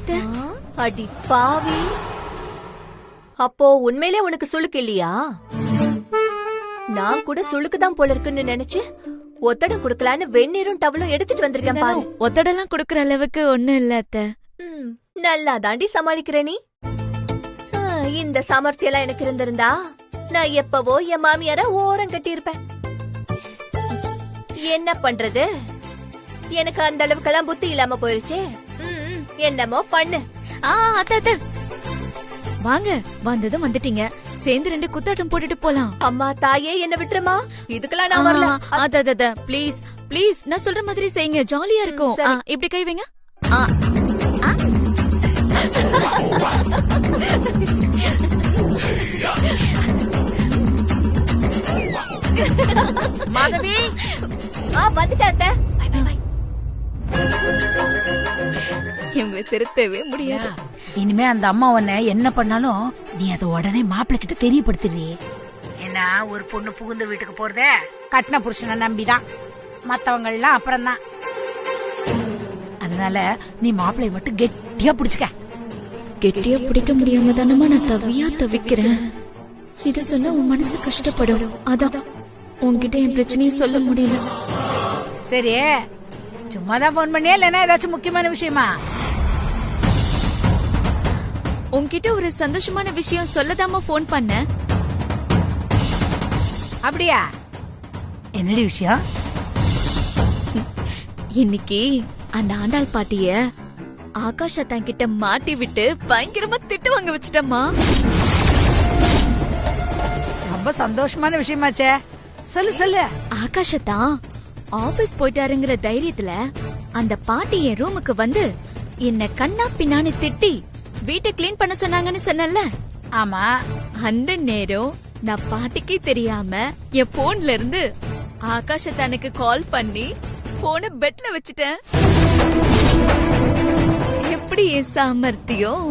அத்தை. அடி பாவி, அப்போ உண்மையிலே உனக்கு சுளுக்கு இல்லையா? நான் கூட சுளுக்கு தான் போல இருக்குன்னு நினைச்சு ஒத்தடம் குடுக்கலான்னு வெந்நீரும் டவலும் எடுத்துட்டு வந்திருக்கேன் பாரு. ஒத்தடெல்லாம் குடுக்கற அளவுக்கு ஒண்ணும் இல்ல அத்தை. நல்லா தாண்டி சமாளிக்கிற நீ. இந்த சாமர்த்தியம் எல்லாம் எனக்கு இருந்திருந்தா நான் எப்பவோ என் மாமியார ஓரம் கட்டியிருப்பேன். என்ன பண்றது, எனக்கு அந்த அளவுக்கெல்லாம் புத்தி இல்லாம போயிருச்சே. என்னமோ பண்ணு. அத்தை வாங்க, வந்ததும் வந்துட்டீங்க, சேர்ந்து 2 குத்தாட்டம் போட்டுட்டு போலாம். அம்மா தாயே என்ன விட்டுருமா, இதுக்கெல்லாம் நான் வரல. அத ப்ளீஸ் ப்ளீஸ், நான் சொல்ற மாதிரி செய்யுங்க, ஜாலியா இருக்கும். இப்படி கை வைங்க. மாதவி வந்துட்டாத்த. இவங்களை திருத்தவே முடியாது. இனிமே அந்த அம்மா உன்னை என்ன பண்ணாலும் நீ அதை உடனே மாப்பிள்ளை கிட்ட தெரியப்படுத்துறீ. ஏன்னா ஒரு பொண்ணு புகுந்த வீட்டுக்கு போறதே கட்டின புருஷனை நம்பிதான், மத்தவங்க எல்லாம் அப்புறம் தான். அதனால நீ மாப்பிள்ளைய மட்டும் கெட்டியா பிடிச்சுக்க. கெட்டியா பிடிக்க முடியாம தானமா நான் தவிக்கிறேன். இத சொன்னா உன் மனசு கஷ்டப்படும், அதான் உன்கிட்ட என் பிரச்சனையை சொல்ல முடியல. சரி, சும்மாதான் போன் பண்ணியா இல்லன்னா ஏதாச்சும் முக்கியமான விஷயமா? உன்கிட்ட ஒரு சந்தோஷமான விஷயம் சொல்லதாமா போன் பண்ண. அப்படியா? என்னடி விஷயம்? இன்னைக்கு அந்த ஆண்டாள் பாட்டிய ஆகாஷ் அத்தான் கிட்ட மாட்டி விட்டு பயங்கரமா திட்டு வாங்க வச்சுட்டம்மா. ரொம்ப சந்தோஷமான விஷயமாச்சே, சொல்லு சொல்லு. ஆகாஷ் அத்தான் ஆபீஸ் போயிட்டாருங்கிற தைரியத்துல அந்த பாட்டி என் ரூமுக்கு வந்து என்ன கண்ணா பின்னான்னு திட்டி வீட்டை கிளீன் பண்ண சொன்னாங்கன்னு சொன்னல. ஆமா, அந்த நேரம் நான் பாட்டிக்கு தெரியாம என் போன்ல இருந்து ஆகாஷ் அத்தானுக்கு கால் பண்ணி போன பெட்ல வச்சுட்டேன். எப்படி என் சாமர்த்தியம்?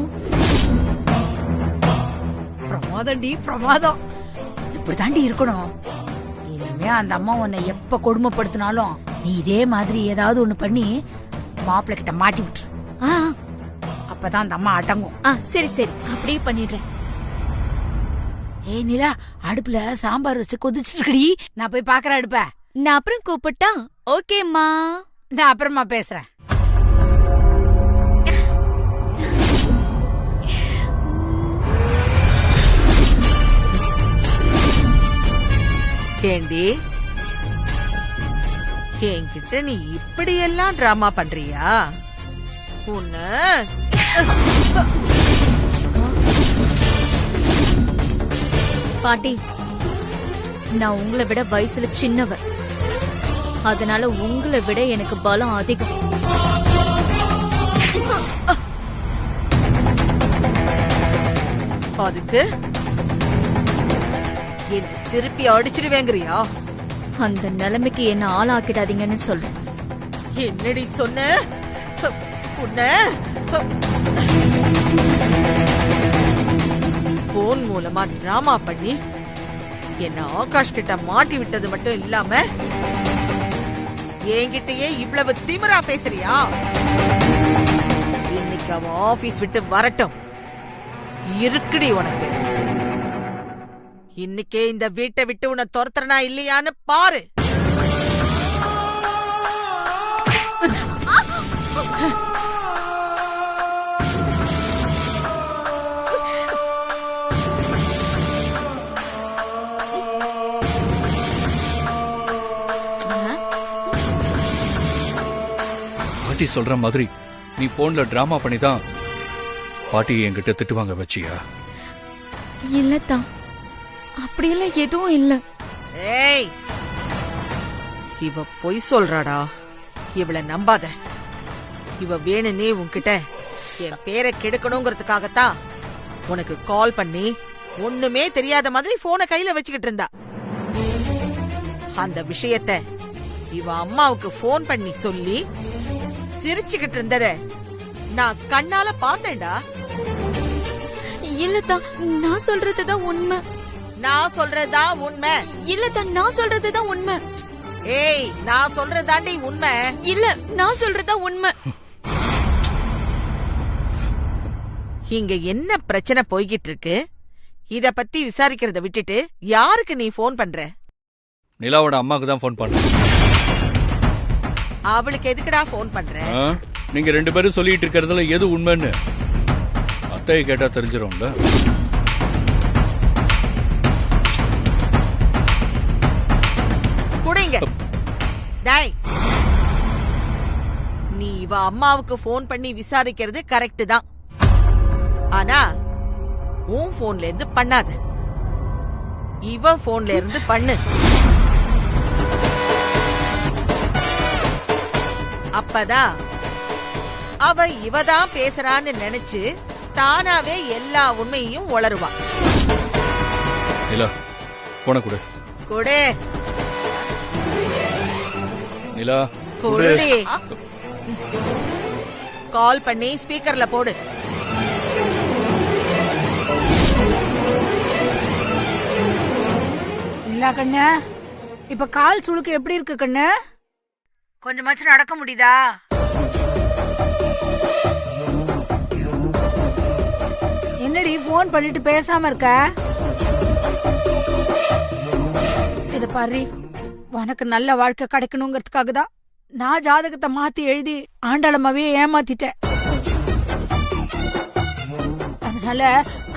பிரமாதம்டி பிரமாதம். இப்படிதாண்டி இருக்கணும். இனிமே அந்த அம்மா உன்னை எப்ப கொடுமைப்படுத்தினாலும் நீ இதே மாதிரி ஏதாவது ஒண்ணு பண்ணி மாப்பிள்ளை கிட்ட மாட்டி விட்டுரு. அப்பதான் அந்த அம்மா அடங்கும். சரி சரி, அப்படியே பண்ணிடுறேன். ஏய் நிலா, அடுப்புல சாம்பார் வச்சு கொதிச்சுட்டு இருக்கடி, நான் போய் பாக்குறேன் அடுப்ப. நான் அப்புறம் கூப்பிட்டா? ஓகேம்மா, நான் அப்புறமா பேசுறேன். ஏண்டி, என்கிட்ட நீ இப்படி எல்லாம் டிராமா பண்றியா? உன்ன பாட்டி, நான் உங்களை விட வயசுல சின்னவ, அதனால உங்களை விட எனக்கு பலம் அதிகம். அதுக்கு என்ன திருப்பி அடிச்சிடுவேங்கறியா? அந்த நிலைமைக்கு என்ன ஆளாக்கிடாதீங்கன்னு சொல்லு. என்னடி சொன்ன? உன்ன போன் மூலமா டிராமா பண்ணி என்ன ஆகாஷ் கிட்ட மாட்டி விட்டது மட்டும் இல்லாம என்கிட்டயே இவ்வளவு திமிரா பேசுறியா? இன்னைக்கு அவன் ஆபீஸ் விட்டு வரட்டும், இருக்குடி உனக்கு. இன்னைக்கே இந்த வீட்டை விட்டு உன்னை துரத்துறனா இல்லையான்னு பாரு. பாட்டி சொல்ற மாதிரி நீ போன்ல டிராமா பண்ணிதான் பாட்டி என்கிட்ட திட்டுவாங்க வச்சியா? இல்லத்தான், அப்படியெல்லாம் எதுவும் இல்ல. ஏய், இவ பொய் சொல்றாடா, இவளை நம்பாத. இவ வேணுன்னே உன்கிட்ட என் பேரை கெடுக்கணுங்கிறதுக்காகத்தான் உனக்கு கால் பண்ணி ஒண்ணுமே தெரியாத மாதிரி போனை கையில வச்சுக்கிட்டு இருந்தா. அந்த விஷயத்த இவ அம்மாவுக்கு போன் பண்ணி சொல்லி சிரிச்சுக்கிட்டு இருந்தத நான் கண்ணால பார்த்தேன்டா. இல்லத்தான், நான் சொல்றதுதான் உண்மை. நான் சொல்றதா உண்மை? இல்லத்தான், நான் சொல்றதுதான் உண்மை. ஏய், நான் சொல்றதாண்டி உண்மை. இல்ல, நான் சொல்றதா உண்மை. இங்க என்ன பிரச்சனை போய்கிட்டு இருக்கு? இத பத்தி விசாரிக்கிறத விட்டுட்டு யாருக்கு நீ போன் பண்ற? நிலாவோட அம்மாக்கு தான் ஃபோன் பண்ணேன். அவளுக்கு எதுக்குடா போன் பண்ற? நீங்க 2 பேரும் சொல்லிட்டு இருக்கிறதுல எது உண்மைன்னு அத்தையை கேட்டா தெரிஞ்சிரும்ல. குடிங்க. டேய், நீ இவ அம்மாவுக்கு போன் பண்ணி விசாரிக்கிறது கரெக்ட் தான். ஆனா உன் போன்ல இருந்து பண்ணாத, இவ போன்ல இருந்து பண்ணு. அப்பதான் அவ இவதான் பேசுறான்னு நினைச்சு தானாவே எல்லா உண்மையையும் உளருவா. நிலா, போன கொடு. கொடு. நிலா, கொடு. கால் பண்ணி ஸ்பீக்கர்ல போடு. இல்ல கண்ணு, இப்ப கால் சுளுக்கு எப்படி இருக்கு கண்ணு? கொஞ்சமாச்சும் நடக்க முடியுதா? என்னடி போன் பண்ணிட்டு பேசாம இருக்க? இத பாரு, உனக்கு நல்ல வாழ்க்கை கிடைக்கணுங்கிறதுக்காக தான் நான் ஜாதகத்தை மாத்தி எழுதி ஆண்டாளமாவே ஏமாத்திட்டேன். அதனால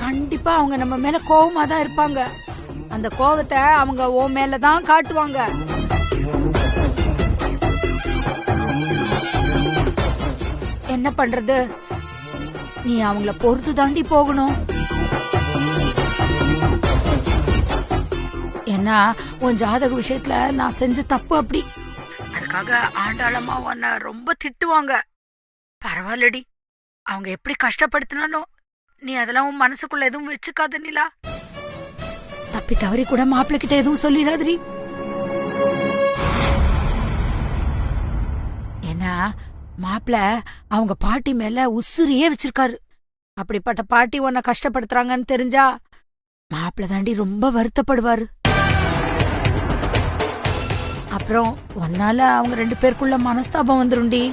கண்டிப்பா அவங்க நம்ம மேல கோவமா தான் இருப்பாங்க. அந்த கோவத்தை அவங்க உன் மேலதான் காட்டுவாங்க. என்ன பண்றது? நீ அவங்கள பொறுத்து தாண்டி போகணும். ஏன்னா உன் ஜாதக விஷயத்துல நான் செஞ்ச தப்பு அப்படி. அதுக்காக ஆண்டாளம்மா உன்னை ரொம்ப திட்டுவாங்க. பரவாயில்லடி, அவங்க எப்படி கஷ்டப்படுத்தினாலும் நீ அதெல்லாம் உன் மனசுக்குள்ள எதுவும் வச்சுக்காத நிலா. தப்பி தவறி கூட மாப்பிள்ளை கிட்ட எதுவும் சொல்லிடாதீ. ஏன்னா மாப்பிள்ள அவங்க பாட்டி மேல உசுரியே வச்சிருக்காரு. அப்படிப்பட்ட பாட்டி உன்னை கஷ்டப்படுத்துறாங்கன்னு தெரிஞ்சா மாப்பிள்ள தாண்டி ரொம்ப வருத்தப்படுவாரு. அப்புறம் ஒன்னால அவங்க 2 பேருக்குள்ள மனஸ்தாபம் வந்துருண்டி.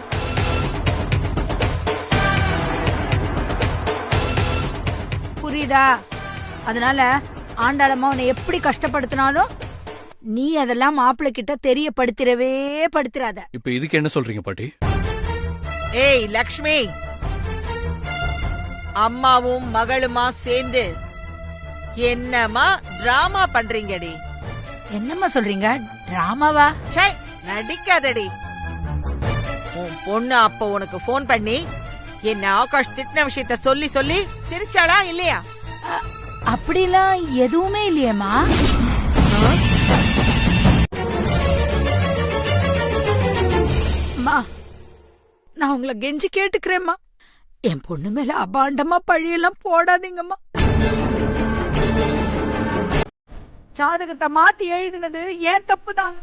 புரியுதா? அதனால ஆண்டாளம்மா உன்னை எப்படி கஷ்டப்படுத்தினாலும் நீ அதெல்லாம் மாப்பிள்ளை கிட்ட தெரியப்படுத்திடவே படுத்திராத. இப்ப இதுக்கு என்ன சொல்றீங்க பாட்டி? ஏய் லக்ஷ்மி, அம்மாவும் மகளுமா சேர்ந்து என்னமா டிராமா பண்றீங்கடி? என்னம்மா சொல்றீங்க? டிராமாவா? சை, நடிக்காதடி. உன் பொண்ணு அப்ப உனக்கு போன் பண்ணி என்ன ஆகாஷ் திட்டின விஷயத்த சொல்லி சொல்லி சிரிச்சாளா இல்லையா? அப்படிலாம் எதுவுமே இல்லையேம்மா. அம்மா, நான் உங்களை கெஞ்சி கேட்டுக்கிறேம்மா, என் பொண்ணு மேல அபாண்டமா பழியெல்லாம் போடாதீங்கம்மா. ஜாதகத்தை மாத்தி எழுதினது ஏன் தப்புதான்.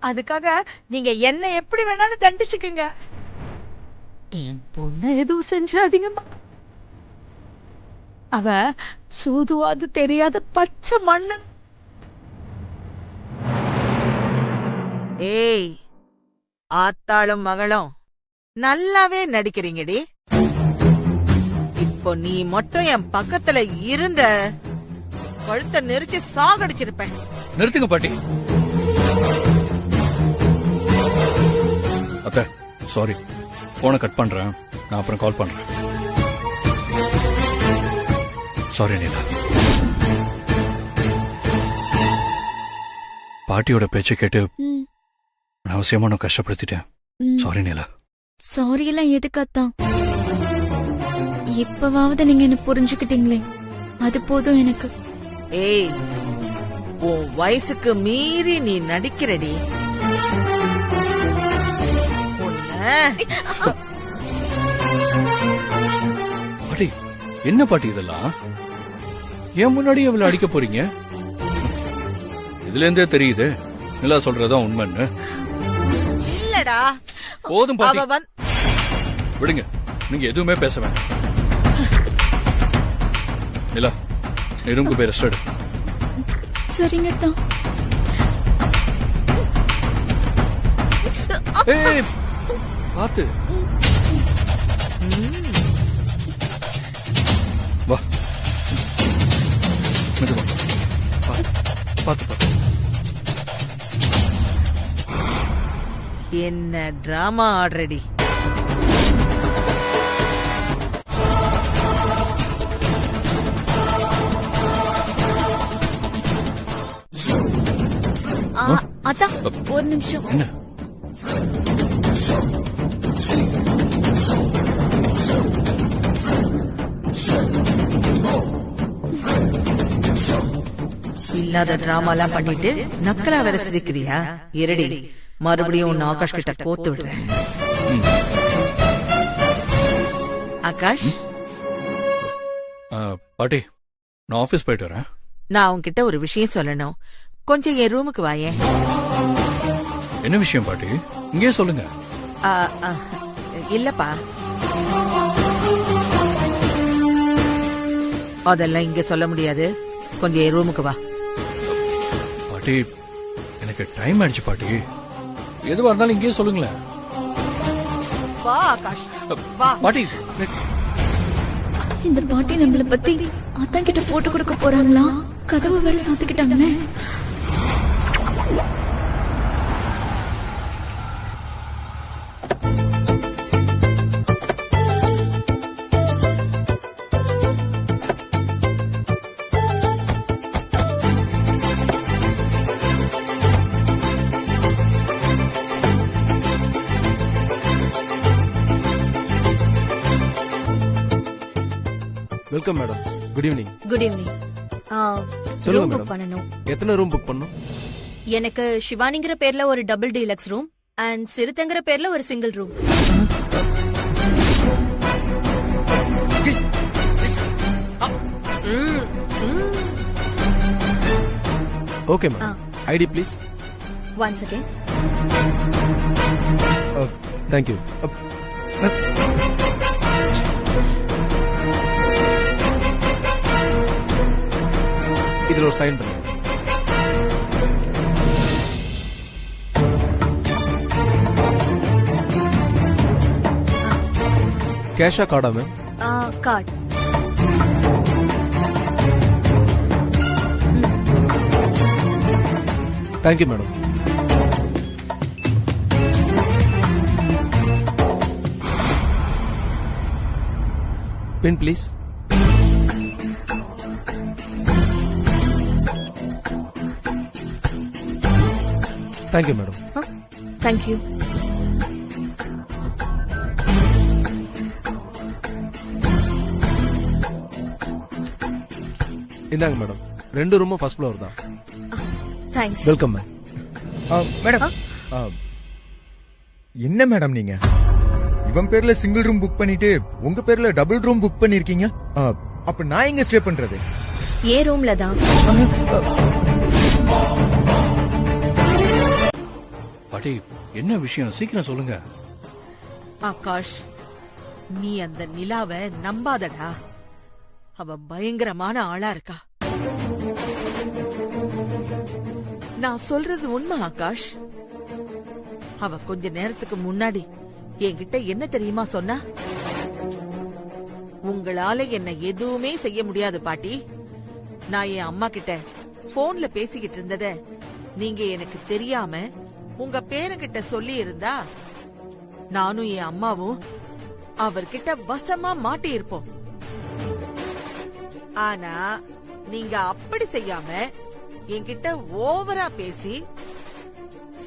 அதுக்காக நீங்க என்ன எப்படி வேணாலும் தண்டிச்சுக்குங்க. என் பொண்ணு எதுவும் செஞ்சாதீங்கம்மா. அவ சூதுவாது தெரியாத பச்சை மண்ணு. ஏய், ஆத்தாளும் மகளும் நல்லாவே நடிக்கிறீங்கடி. இப்போ நீ மட்டும் என் பக்கத்துல இருந்த கழுத்தை நெரிச்சு சாகடிச்சிருப்பேன். நிறுத்துங்க பாட்டி. அத்தை, சாரி, போனை கட் பண்றேன். நான் அப்புறம் கால் பண்றேன். சாரி நிலா. பாட்டியோட பேச்சை கேட்டு அவசியமா நான் கஷ்டப்படுத்திட்டேன். சாரி நிலா. சாரி எல்லாம் எதுக்காத்தான்? இப்பவாவது நீங்க என்ன புரிஞ்சுக்கிட்டீங்களே, அது போதும் எனக்கு. ஏய், உன் வயசுக்கு மீறி நீ நடிக்கிறடி. பாட்டி, என்ன பாட்டி இதெல்லாம்? ஏன் முன்னாடி அவளை அடிக்க போறீங்க? இதுல இருந்தே தெரியுது நிலா சொல்றதுதான் உண்மைன்னு. இல்லடா, போதும் பாட்டி, அவ விடுங்க. நீங்க எதுவுமே பேச வேண்டாம். நிலா, நீ ரூமுக்கு போய் ரெஸ்ட் எடு. சரிங்க தான். ஏய், பாத்து. மெதுவா. பாத்து பாத்து. என்ன டிராமா ஆல்ரெடி. அதான் ஒரு நிமிஷம். என்ன? இல்லாத டிராமா எல்லாம் பண்ணிட்டு நக்கலா வேற சிரிக்கிறியா? இருடி, மறுபடியும் உன்னை ஆகாஷ் கிட்ட கோத்து விடுறேன். ஆகாஷ், பாட்டி நான் ஆபீஸ் போயிட்டு வரேன். நான் உன்கிட்ட ஒரு விஷயம் சொல்லணும். கொஞ்சம் என் ரூமுக்கு வாயேன். என்ன விஷயம் பாட்டி? இங்கே சொல்லுங்க. இல்லப்பா, அதெல்லாம் இங்க சொல்ல முடியாது. கொஞ்சம் என் ரூமுக்கு வா. பாட்டி எனக்கு டைம் ஆயிடுச்சு பாட்டி. எதுவா இருந்தாலும் இங்கே சொல்லுங்களேன். வா ஆகாஷ், வா. பாட்டி இந்த பாட்டி நம்மள பத்தி அத்தான் கிட்ட போட்டு கொடுக்க போறாங்களா? கதவை வேற சாத்திக்கிட்டாங்களே. Welcome madam. Good evening. Good evening. சொல்லுங்க ரூம் புக் மேடம். பண்ணணும். எத்தனை ரூம் புக் பண்ணணும்? எனக்கு சிவானிங்கிற பேர்ல ஒரு டபுள் டீலக்ஸ் ரூம் அண்ட் சிறுத்தைங்கிற பேர்ல ஒரு single room. Okay madam. ID please. Once again. Thank you. இதுல ஒரு சைன் பண்ணுங்க. கேஷா கார்டா ma'am? Card. Thank you madam. Pin please. Thank you madam. Thank you. இந்தாங்க மேடம். 2 ரூமும் ஃபர்ஸ்ட் ஃப்ளோர் தான். தேங்க்ஸ். Welcome ma'am. மேடம், என்ன மேடம் நீங்க இவன் பேர்ல சிங்கிள் ரூம் புக் பண்ணிட்டு உங்க பேர்ல டபுள் ரூம் புக் பண்ணிருக்கீங்க? அப்ப நான் எங்க ஸ்டே பண்றது? ஏ ரூம்ல தான். பாட்டி என்ன விஷயம்? சீக்கிரம் சொல்லுங்க. ஆகாஷ், நீ அந்த நிலாவை நம்பாதடா. அவ பயங்கரமான ஆளா இருக்கா. நான் சொல்றது உண்மை ஆகாஷ். அவ கொஞ்ச நேரத்துக்கு முன்னாடி என்கிட்ட என்ன தெரியுமா சொன்னா? உங்களால என்ன எதுவுமே செய்ய முடியாது பாட்டி. நான் என் அம்மா கிட்ட போன்ல பேசிக்கிட்டு இருந்தத நீங்க எனக்கு தெரியாம உங்க பேரங்கிட்ட சொல்லி இருந்தா நானும் என் அம்மாவும் அவர்கிட்ட வசமா மாட்டி இருப்போம். ஆனா நீங்க அப்படி செய்யாம என்கிட்ட ஓவரா பேசி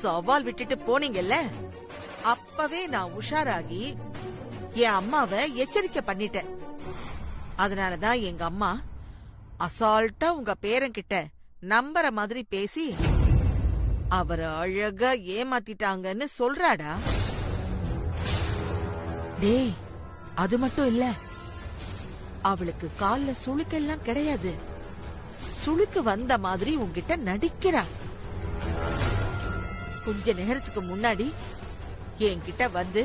சவால் விட்டுட்டு போனீங்கல்ல, அப்பவே நான் உஷாராகி என் அம்மாவை எச்சரிக்கை பண்ணிட்டேன். அதனாலதான் எங்க அம்மா அசால்ட்டா உங்க பேரங்கிட்ட நம்புற மாதிரி பேசி அவரை அழகா ஏமாத்திட்டாங்கன்னு சொல்றாடா. டேய், அது மட்டும் இல்ல, அவளுக்கு கால்ல சுளுக்கெல்லாம் கிடையாது. சுளுக்கு வந்த மாதிரி உன்கிட்ட நடிக்கிறா. கொஞ்ச நேரத்துக்கு முன்னாடி என்கிட்ட வந்து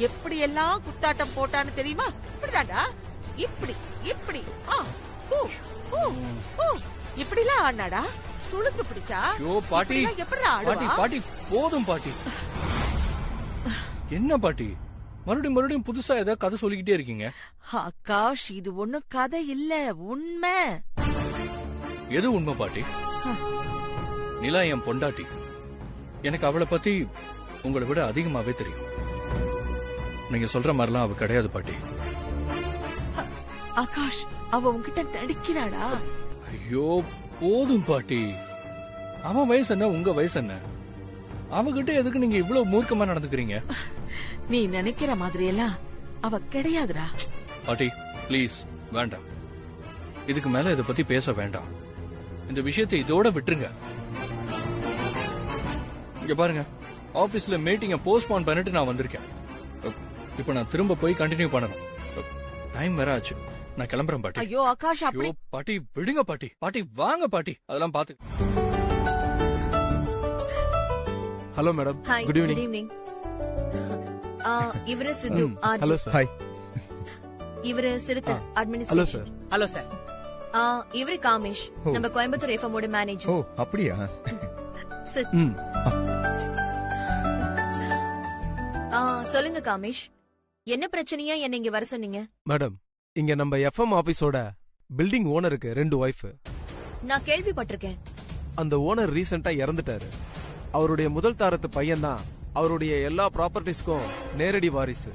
எப்படியெல்லாம் குத்தாட்டம் போட்டான்னு தெரியுமா? இப்படிதாண்டா, இப்படி இப்படி இப்படிலாம் ஆனாடா. சுளுக்கு பிடிச்சா பாட்டி எப்படிடா பாட்டி பாட்டி போதும் பாட்டி. என்ன பாட்டி மறுபடியும் மறுபடியும் புதுசா ஏதாவது கதை சொல்லிக்கிட்டே இருக்கீங்க? ஆகாஷ், இது ஒண்ணும் கதை இல்ல, உண்மை. எது உண்மை பாட்டி? நிலா என் பொண்டாட்டி. எனக்கு அவளை பத்தி உங்களை விட அதிகமாவே தெரியும். நீங்க சொல்ற மாதிரிலாம் அவ கிடையாது பாட்டி. ஆகாஷ், அவ உன்கிட்ட நடிக்கிறாடா? ஐயோ போதும் பாட்டி. அவன் வயசு என்ன, உங்க வயசு என்ன? அவகிட்ட எதுக்கு நீங்க இவ்வளவு மூர்க்கமா நடந்துக்கிறீங்க? நீ நினைக்கிற மாதிரி எல்லாம் அவ கிடையாதுடா. பாட்டி ப்ளீஸ் வேண்டாம். இதுக்கு மேல இத பத்தி பேச வேண்டாம். இந்த விஷயத்தை இதோட விட்டுருங்க. இங்க பாருங்க, ஆபீஸ்ல மீட்டிங்க போஸ்ட்போன் பண்ணிட்டு நான் வந்திருக்கேன். இப்ப நான் திரும்ப போய் கண்டினியூ பண்ணணும். டைம் வேற ஆச்சு. நான் கிளம்புறேன் பாட்டி. ஐயோ ஆகாஷ், அப்படி ஐயோ பாட்டி விடுங்க பாட்டி. பாட்டி வாங்க பாட்டி, அதெல்லாம் பாத்து. Hello madam, hi, good good evening. Evening. இவரு சித்து, ஹலோ சார். ஹாய். இவரு சிறுத்தை, hello administration. Sir. Hello sir. இவரு காமேஷ், ஓ. நம்ம கோயம்புத்தூர் எஃப்எம்மோட ஓ மேனேஜர். அப்படியா? சித். ம். சொல்லுங்க காமேஷ், என்ன பிரச்சனையா என்ன இங்க வர சொன்னீங்க? மேடம், இங்க நம்ம எஃப்எம் ஆபீஸோட பில்டிங் ஓனருக்கு 2 ஒய்ஃப். நான் கேள்விப்பட்டிருக்கேன். அந்த ஓனர் ரீசெண்டா இறந்துட்டாரு. அவருடைய முதல் தாரத்து பையன் தான் அவருடைய எல்லா ப்ராப்பர்ட்டிஸ்க்கும் நேரடி வாரிசு.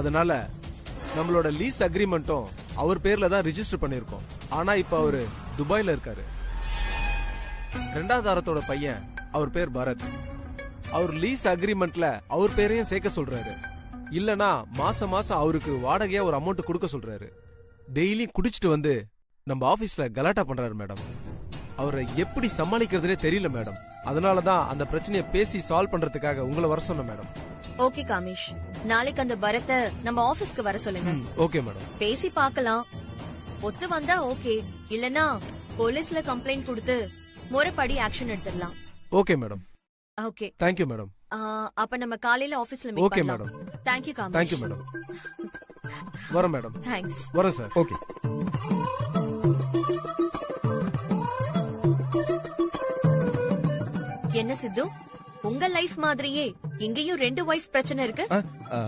அதனால நம்மளோட லீஸ் அக்ரிமெண்ட்டும் அவர் பேர்ல தான் ரிஜிஸ்டர் பண்ணிருக்கோம். ஆனா இப்ப அவரு துபாயில இருக்காரு. 2வது தாரத்தோட பையன், அவர் பேர் பரத். அவர் லீஸ் அக்ரிமெண்ட்ல அவர் பேரையும் சேர்க்க சொல்றாரு. இல்லனா மாசம் மாசம் அவருக்கு வாடகையா ஒரு அமௌண்ட் கொடுக்க சொல்றாரு. டெய்லி குடிச்சிட்டு வந்து நம்ம ஆபீஸ்ல கலாட்டா பண்றாரு மேடம். அவரை எப்படி சமாளிக்கிறதுனே தெரியல மேடம். அதனாலதான் அந்த பிரச்சனையை பேசி சால்வ் பண்றதுக்காக உங்களை வர சொன்னேன் மேடம். ஓகே காமேஷ், நாளைக்கு அந்த பரத்தை நம்ம ஆபீஸ்க்கு வர சொல்லுங்க. Okay madam. பேசி பார்க்கலாம். ஒத்து வந்தா ஓகே, இல்லனா போலீஸ்ல கம்ப்ளைண்ட் கொடுத்து முறைப்படி ஆக்ஷன் எடுத்துடலாம். Okay madam. Okay, thank you madam. அப்ப நம்ம காலையில ஆபீஸ்ல மீட் ஓகே பண்ணலாம். Madam. Thank you Kamesh. Thank you madam. வரேன் மேடம். தேங்க்ஸ். வரேன் சார். ஓகே. என்ன சித்து, உங்க லைஃப் மாதிரியே இங்கேயும் 2 ஒய்ஃப் பிரச்சனை இருக்கு. ஆ,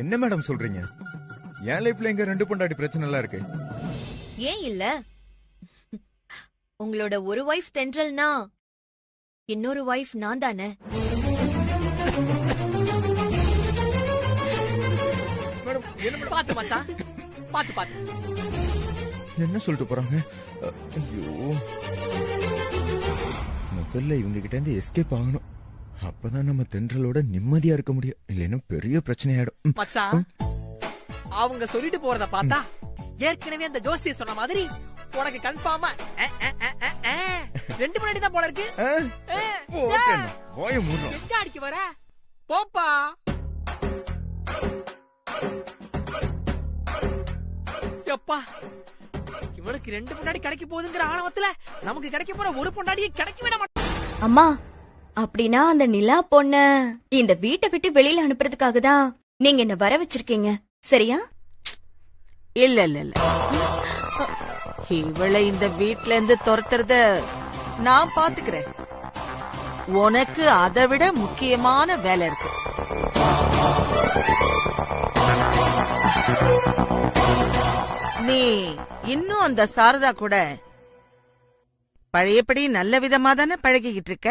என்ன மேடம் சொல்றீங்க? என் லைஃப்ல எங்க 2 பொண்டாட்டி பிரச்சனை எல்லாம் இருக்கு. ஏன் இல்ல? உங்களோட ஒரு ஒய்ஃப் தென்றல்னா இன்னொரு ஒய்ஃப் நான் தானே. பாத்து மச்சான், பாத்து பாத்து. என்ன சொல்லிட்டு போறாங்க? ஐயோ, முதல்ல இவங்க கிட்ட இருந்து எஸ்கேப் ஆகணும். அப்பதான் நம்ம தென்றலோட நிம்மதியா இருக்க முடியும். இல்லைன்னா பெரிய பிரச்சனையாயிடும். மச்சான், அவங்க சொல்லிட்டு போறத பார்த்தா ஏற்கனவே அந்த ஜோசியர் சொன்ன மாதிரி உனக்கு கன்ஃபார்மா 2 முன்னாடி தான் போல இருக்கு. எங்க அடிக்க வர? போப்பா. எப்பா, இவளுக்கு 2 முன்னாடி கிடைக்க போகுதுங்கிற ஆணவத்துல நமக்கு கிடைக்க போற ஒரு பொண்டாடியை கிடைக்க விட மாட்டோம். அம்மா, அப்படின்னா அந்த நிலா பொண்ண இந்த வீட்டை விட்டு வெளியில அனுப்புறதுக்காக தான் நீங்க என்ன வர வச்சிருக்கீங்க, சரியா? இல்ல இல்ல இல்ல, இவளை இந்த வீட்ல இருந்து துரத்துறத நான் பாத்துக்கிறேன். உனக்கு அதை விட முக்கியமான வேலை இருக்கு. நீ இன்னும் அந்த சாரதா கூட பழையபடி நல்ல விதமா தானே பழகிக்கிட்டு இருக்க?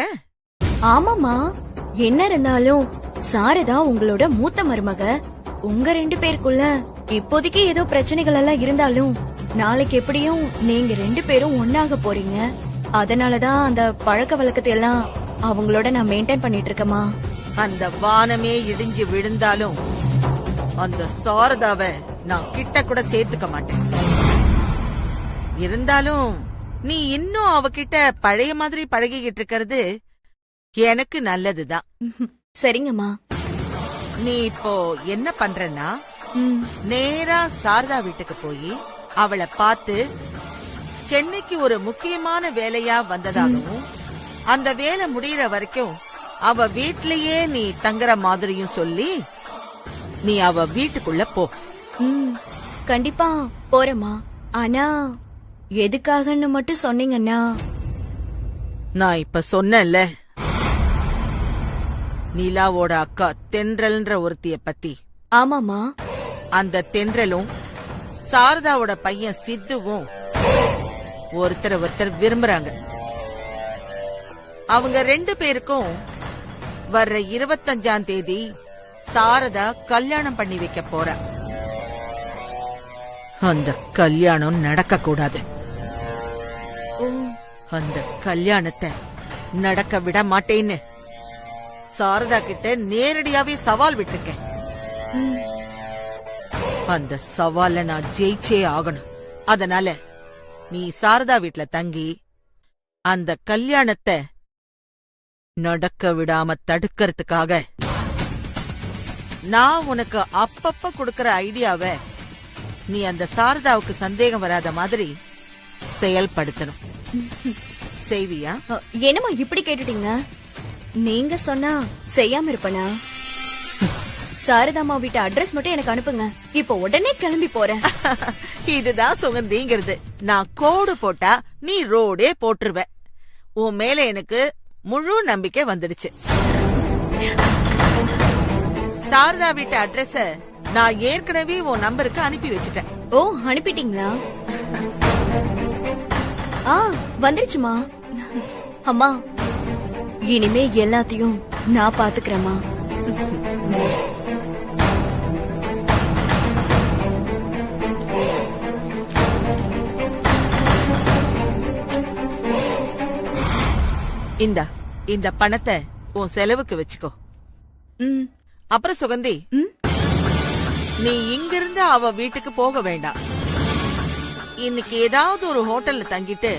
ஆமாமா, என்ன இருந்தாலும் சாரதா உங்களோட மூத்த மருமக. உங்க 2 பேருக்குள்ள இப்போதைக்கு ஏதோ பிரச்சனைகள் எல்லாம் இருந்தாலும் நாளைக்கு எப்படியும் நீங்க 2 பேரும் ஒன்னாக போறீங்க. அதனாலதான் அந்த பழக்க வழக்கத்தை எல்லாம் அவங்களோட நான் மெயின்டைன் பண்ணிட்டு இருக்கேமா. அந்த வானமே இடிஞ்சு விழுந்தாலும் அந்த சாரதாவை நான் கிட்ட கூட சேர்த்துக்க மாட்டேன். இருந்தாலும் நீ இன்னும் அவகிட்ட பழைய மாதிரி பழகிக்கிட்டு இருக்கிறது எனக்கு நல்லதுதான். சரிங்கம்மா. நீ இப்போ என்ன பண்றன்னா, நேரா சாரதா வீட்டுக்கு போய் அவளை பார்த்து சென்னைக்கு ஒரு முக்கியமான வேலையா வந்ததாகவும் அந்த வேலை முடியற வரைக்கும் அவ வீட்லயே நீ தங்குற மாதிரியும் சொல்லி நீ அவ வீட்டுக்குள்ள போ. கண்டிப்பா போறேம்மா. ஆனா எதுக்காகன்னு மட்டும் சொன்னீங்கன்னா. நான் இப்ப சொன்னேன்ல, நிலாவோட அக்கா தென்றல்ன்ற ஒருத்திய பத்தி. ஆமாமா. அந்த தென்றலும் சாரதாவோட பையன் சித்துவும் ஒருத்தரை ஒருத்தர் விரும்புறாங்க. அவங்க 2 பேருக்கும் வர்ற 25ஆம் தேதி சாரதா கல்யாணம் பண்ணி வைக்க போற. அந்த கல்யாணம் நடக்க கூடாது. அந்த கல்யாணத்தை நடக்க விட மாட்டேன்னு சாரதா கிட்ட நேரடியாவே சவால் விட்டுருக்கேன். அந்த சவால நான் ஜெயிச்சே ஆகணும். அதனால நீ சாரதா வீட்ல தங்கி அந்த கல்யாணத்தை நடக்க விடாம தடுக்கிறதுக்காக நான் உனக்கு அப்பப்ப கொடுக்கற ஐடியாவை நீ அந்த சாரதாவுக்கு சந்தேகம் வராத மாதிரி செயல்படுத்தணும். செய்வியா? என்னம்மா இப்படி கேட்டுட்டீங்க? நீங்க சொன்னா செய்யாம இருப்பனா? சாரதாமா வீட்டு அட்ரஸ் மட்டும் எனக்கு அனுப்புங்க, இப்ப உடனே கிளம்பி போறேன். இதுதான் சுகந்திங்கிறது. நான் கோடு போட்டா நீ ரோடே போட்டுருவ. உன் மேல எனக்கு முழு நம்பிக்கை வந்துடுச்சு. சாரதா வீட்டு அட்ரஸ நான் ஏற்கனவே உன் நம்பருக்கு அனுப்பி வச்சுட்டேன். ஓ, அனுப்பிட்டீங்களா? வந்துருச்சுமா. அம்மா, இனிமே எல்லாத்தையும் நான் பாத்துக்கிறேம்மா. இந்த பணத்தை உன் செலவுக்கு வச்சுக்கோ. அப்புறம் சுகந்தி, நீ இங்கிருந்து அவ வீட்டுக்கு போக வேண்டாம். இன்னைக்கு ஏதாவது ஒரு ஹோட்டல்ல தங்கிட்டு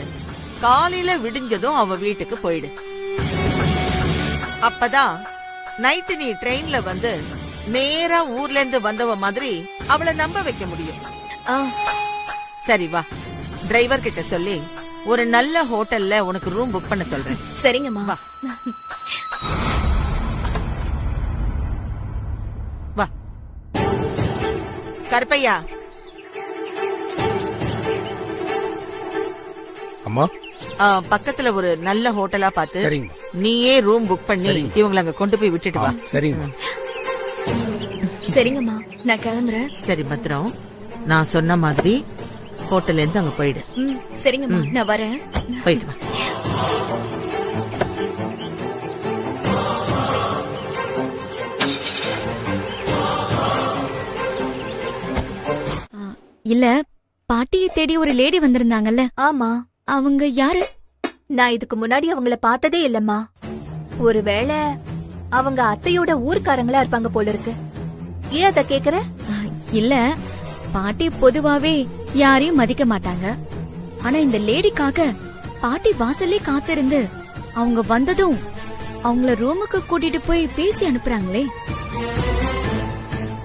காலையில விடிஞ்சதும் அவ வீட்டுக்கு போயிடு. அப்பதான் நைட்டு நீ ட்ரெயின்ல வந்து நேரா ஊர்ல இருந்து வந்தவ மாதிரி அவளை நம்ப வைக்க முடியும். சரி வா, டிரைவர் கிட்ட சொல்லி ஒரு நல்ல ஹோட்டல்ல உனக்கு ரூம் புக் பண்ண சொல்றேன். சரிங்கம்மா. வா வா. கருப்பையா, அம்மா, பக்கத்துல ஒரு நல்ல ஹோட்டலா பார்த்து நீயே ரூம் புக் பண்ணி இவங்களை அங்க கொண்டு போய் விட்டுட்டு வா. சரிங்க. சரிங்கம்மா, நான் கிளம்புறேன். சரி பத்திரம், நான் சொன்ன மாதிரி ஹோட்டல்ல இருந்து அங்க போயிடு. சரிங்கம்மா, நான் வரேன். போயிட்டு வா. இல்ல, பாட்டியை தேடி ஒரு லேடி வந்திருந்தாங்கல்ல? ஆமா. அவங்க யாரு? நான் இதுக்கு முன்னாடி அவங்கள பார்த்ததே இல்லம்மா. ஒருவேளை அவங்க அத்தையோட ஊர்க்காரங்களா இருப்பாங்க போல இருக்கு. ஏன் அத கேக்குற? இல்ல, பாட்டி பொதுவாவே யாரையும் மதிக்க மாட்டாங்க. ஆனா இந்த லேடிக்காக பாட்டி வாசல்லே காத்திருந்து அவங்க வந்ததும் அவங்கள ரூமுக்கு கூட்டிட்டு போய் பேசி அனுப்புறாங்களே.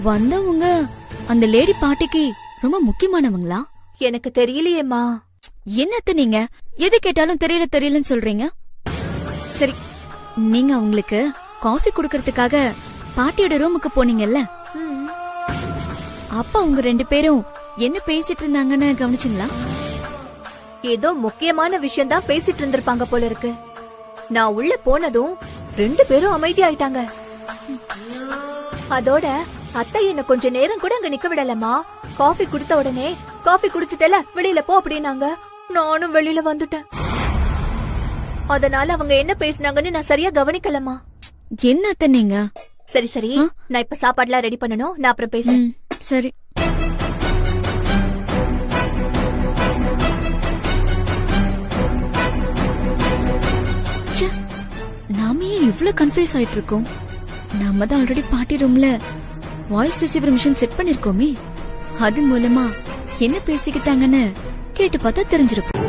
வந்தவங்க அந்த லேடி பாட்டிக்கு ரொம்ப முக்கியமானவங்களா? எனக்கு தெரியலையேம்மா. என்னத்த நீங்க எது கேட்டாலும் தெரியலன்னு சொல்றீங்க? சரி, நீங்க அவங்களுக்கு காஃபி குடுக்கறதுக்காக பாட்டியோட ரூமுக்கு போனீங்கல்ல, அப்ப அவங்க 2 பேரும் என்ன பேசிட்டு இருந்தாங்கன்னு கவனிச்சீங்களா? ஏதோ முக்கியமான விஷயம் தான் பேசிட்டு இருந்திருப்பாங்க போல இருக்கு. நான் உள்ள போனதும் 2 பேரும் அமைதியாயிட்டாங்க. அதோட அத்தை என்ன கொஞ்ச நேரம் கூட அங்க நிக்க விடலமா. காஃபி குடுத்த உடனே காஃபி குடிச்சிட்டல, வெளியில போ அப்படின்னாங்க. நானும் வெளியில வந்துட்டேன். அதனால அவங்க என்ன பேசினாங்கன்னு நான் சரியா கவனிக்கலமா. என்னத்த நீங்க? சரி சரி, நான் இப்ப சாப்பாடுலாம் ரெடி பண்ணணும். நான் அப்புறம் பேசுறேன். சரி. நாம ஏன் இவ்ளோ கன்ஃபியூஸ் ஆயிட்டு இருக்கோம்? நாம தான் ஆல்ரெடி பார்ட்டி ரூம்ல வாய்ஸ் ரிசீவர் மிஷின் செட் பண்ணிருக்கோமே. அது மூலமா என்ன பேசிக்கிட்டாங்கன்னு கேட்டு பார்த்தா தெரிஞ்சிருக்கும்.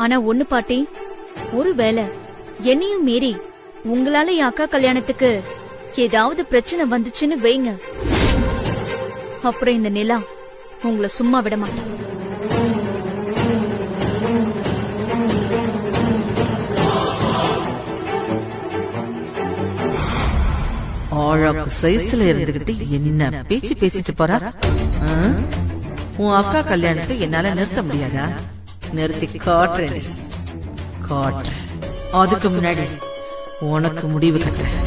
ஆனா ஒண்ணு பாட்டி, ஒருவேளை என்னையும் மீறி உங்களால என் அக்கா கல்யாணத்துக்கு ஏதாவது பிரச்சனை வந்துச்சுன்னு வைங்க, அப்புறம் இந்த நிலா உங்களை சும்மா விட மாட்டேன். ஆழாக்கு சைஸ்ல இருந்துகிட்டு என்ன பேச்சு பேசிட்டு போறா? உன் அக்கா கல்யாணத்தை என்னால நிறுத்த முடியாதா? நிறுத்தி காட்டுறேன். அதுக்கு முன்னாடி உனக்கு முடிவு கட்டுறேன்.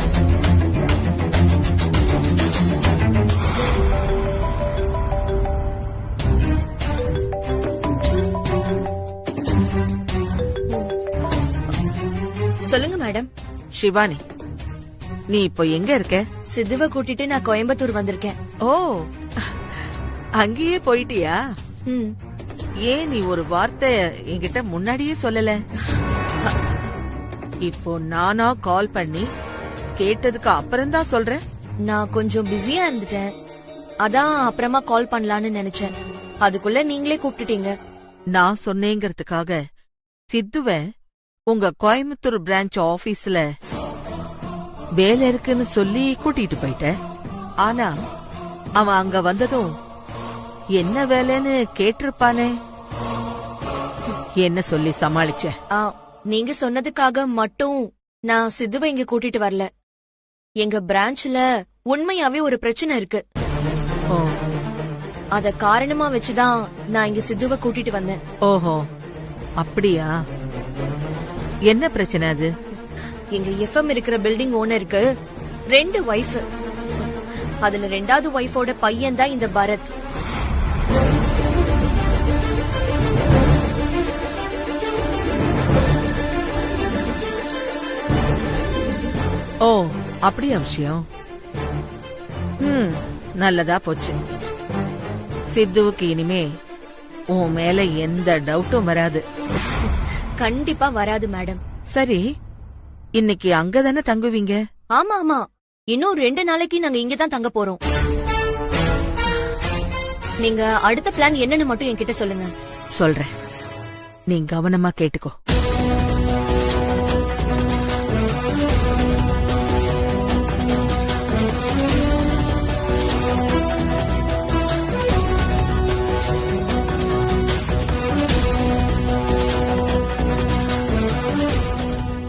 மேடம். ஷிவானி, நீ இப்போ எங்க இருக்க? சித்துவ கூட்டிட்டு நான் கோயம்புத்தூர் வந்திருக்கேன். ஓ, அங்கேயே போயிட்டியா? ம். ஏன் நீ ஒரு வார்த்தை என்கிட்ட முன்னாடியே சொல்லல? இப்போ நானா கால் பண்ணி கேட்டதுக்கு அப்புறம்தான் சொல்றேன். நான் கொஞ்சம் பிஸியா இருந்துட்டேன். அதான் அப்புறமா கால் பண்ணலான்னு நினைச்சேன். அதுக்குள்ள நீங்களே கூப்பிட்டுட்டீங்க. நான் சொன்னேங்கிறதுக்காக சித்துவ உங்க கோயம்புத்தூர் பிரான்ச் ஆபீஸ்ல வேலை இருக்குன்னு சொல்லி கூட்டிட்டு போயிட்ட. ஆனா அவன் அங்க வந்ததும் என்ன வேலைன்னு கேட்டிருப்பானே. என்ன சொல்லி சமாளிச்ச? நீங்க சொன்னதுக்காக மட்டும் நான் சித்துவை இங்க கூட்டிட்டு வரல. எங்க பிரான்ச்ல உண்மையாவே ஒரு பிரச்சனை இருக்கு. ஓ, அத காரணமா வச்சுதான் நான் இங்க சித்துவை கூட்டிட்டு வந்தேன். ஓஹோ, அப்படியா? என்ன பிரச்சனை அது? எங்க எஃப்எம் இருக்கிற பில்டிங் ஓனருக்கு 2 வைஃப். அதுல 2வது வைஃபோட பையன் தான் இந்த பரத். ஓ, அப்படியா விஷயம்? நல்லதா போச்சு. சித்துவுக்கு இனிமே உன் மேல எந்த டவுட்டும் வராது. கண்டிப்பா வராது மேடம். சரி, இன்னைக்கு அங்கதானே தங்குவீங்க? ஆமா ஆமா, இன்னும் 2 நாளைக்கு நாங்க இங்கதான் தங்க போறோம். நீங்க அடுத்த பிளான் என்னன்னு மட்டும் என்கிட்ட சொல்லுங்க. சொல்றேன், நீ கவனமா கேட்டுக்கோ.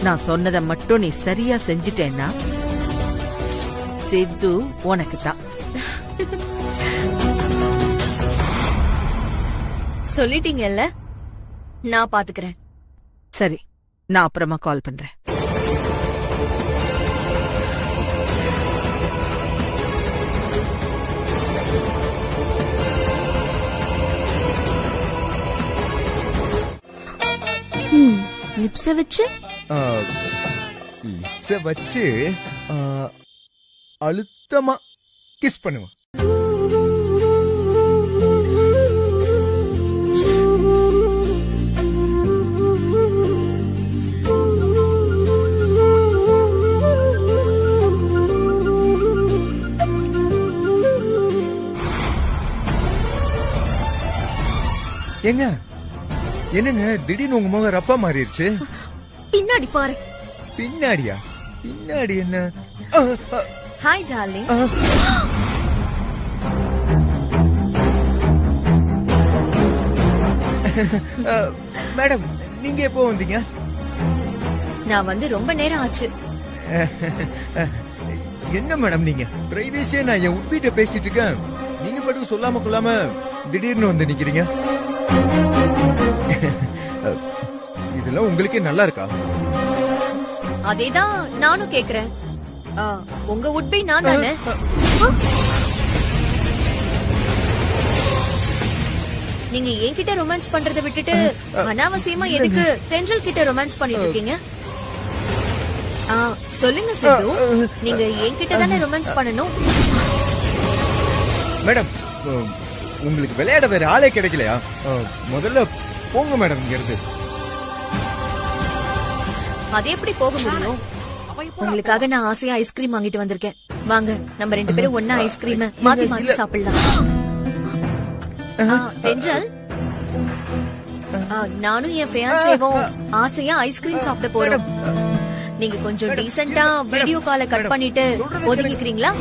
நான் சொன்னதை மட்டும் நீ சரியா செஞ்சுட்டேன்னா சித்து உனக்கு தான். சொல்லிட்டீங்கல்ல, நான் பாத்துக்கிறேன். சரி, நான் அப்புறமா கால் பண்றேன். லிப்ஸ வச்சு லிப்ஸ வச்சு அழுத்தமா கிஸ் பண்ணுவேன். ஏங்க, என்னங்க திடீர்னு உங்க முகம் ரப்பா மாறிடுச்சு? பின்னாடி பாரு. பின்னாடியா? பின்னாடி என்ன? Hi darling. மேடம், நீங்க எப்போ வந்தீங்க? நான் வந்து ரொம்ப நேரம் ஆச்சு. என்ன மேடம் நீங்க பிரைவேசியா நான் என் உட்பீட்ட பேசிட்டு இருக்கேன், நீங்க பாட்டுக்கு சொல்லாம கொள்ளாம திடீர்னு வந்து நிக்கிறீங்க. இதெல்லாம் உங்களுக்கே நல்லா இருக்கா? அதேதான் நானும் கேக்குறேன். உங்க உட்பை நான் தானே? நீங்க என்கிட்ட ரொமான்ஸ் பண்றதை விட்டுட்டு அனாவசியமா எதுக்கு தென்றல் கிட்ட ரொமான்ஸ் பண்ணிட்டு இருக்கீங்க? சொல்லுங்க சித்து, நீங்க என்கிட்ட தானே ரொமான்ஸ் பண்ணணும். மேடம், உங்களுக்கு விளையாட வேற ஆளே கிடைக்கலையா? முதல்ல போங்க மேடம் இங்க இருந்து. அது எப்படி போக முடியும்? உங்களுக்காக நான் ஆசையா ஐஸ்கிரீம் வாங்கிட்டு வந்திருக்கேன். வாங்க, நம்ம 2 பேரும் ஒன்னா ஐஸ்கிரீம் மாத்தி மாத்தி சாப்பிடலாம். தென்றல், நானும் என் ஃபியான்சேவும் ஆசையா ஐஸ்கிரீம் சாப்பிட போறோம். நீங்க கொஞ்சம் டீசென்ட்டா வீடியோ காலை கட் பண்ணிட்டு ஒதுங்கிக்கிறீங்களா?